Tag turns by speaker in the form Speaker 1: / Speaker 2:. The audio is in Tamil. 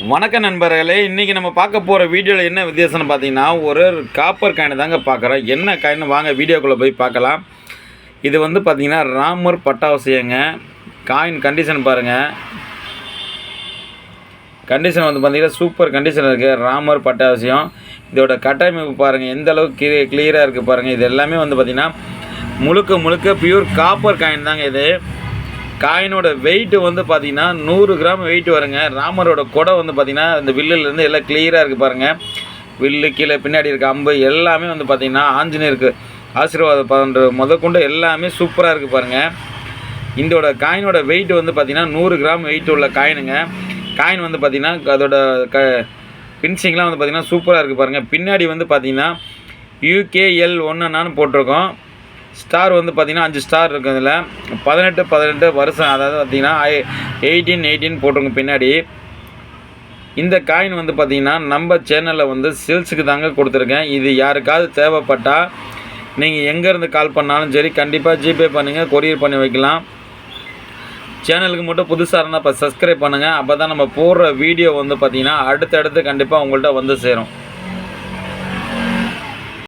Speaker 1: வணக்க நண்பர்களே, இன்றைக்கி நம்ம பார்க்க போகிற வீடியோவில் என்ன வித்தியாசம்னு பார்த்தீங்கன்னா, ஒரு காப்பர் காயின் தாங்க பார்க்குறோம். என்ன காயின் வாங்க வீடியோக்குள்ளே போய் பார்க்கலாம். இது வந்து பார்த்திங்கன்னா ராமர் பட்டாவசியங்க. காயின் கண்டிஷன் பாருங்கள். கண்டிஷன் வந்து பார்த்திங்கன்னா சூப்பர் கண்டிஷன் இருக்குது. ராமர் பட்டாவசியம். இதோட கட்டமைப்பு பாருங்கள் எந்த அளவுக்கு கிளியராக இருக்குது பாருங்கள். இது எல்லாமே வந்து பார்த்திங்கன்னா முழுக்க பியூர் காப்பர் காயின் தாங்க. இது காயினோட வெயிட்டு வந்து பார்த்திங்கன்னா 100 கிராம் வெயிட் வருங்க. ராமரோட கொடை வந்து பார்த்திங்கன்னா இந்த வில்லுலேருந்து எல்லாம் கிளியராக இருக்குது பாருங்கள். வில்லு கீழே பின்னாடி இருக்க அம்பு எல்லாமே வந்து பார்த்திங்கன்னா ஆஞ்சநேயருக்கு ஆசீர்வாதம் பண்ணுற முதற்கொண்டு எல்லாமே சூப்பராக இருக்குது பாருங்கள். இதோட காயினோட வெயிட் வந்து பார்த்திங்கன்னா 100 கிராம் வெயிட் உள்ள காயினுங்க. காயின் வந்து பார்த்திங்கன்னா அதோட ஃபினிஷிங்லாம் வந்து பார்த்திங்கன்னா சூப்பராக இருக்குது பாருங்கள். பின்னாடி வந்து பார்த்திங்கன்னா UKL1 போட்டிருக்கோம். ஸ்டார் வந்து பார்த்திங்கன்னா 5 ஸ்டார் இருக்குது. இதில் 18 வருஷம், அதாவது பார்த்திங்கன்னா 18 போட்டிருங்க பின்னாடி. இந்த காயின் வந்து பார்த்திங்கன்னா நம்ம சேனலில் வந்து சேல்ஸுக்கு தாங்க கொடுத்துருக்கேன். இது யாருக்காவது தேவைப்பட்டால் நீங்கள் எங்கேருந்து கால் பண்ணாலும் சரி, கண்டிப்பாக ஜிபே பண்ணுங்கள், கொரியர் பண்ணி வைக்கலாம். சேனலுக்கு மட்டும் புதுசாக இருந்தால் இப்போ சப்ஸ்கிரைப் பண்ணுங்கள். அப்போ தான் நம்ம போடுற வீடியோ வந்து பார்த்திங்கன்னா அடுத்தடுத்து கண்டிப்பாக உங்கள்கிட்ட வந்து சேரும்.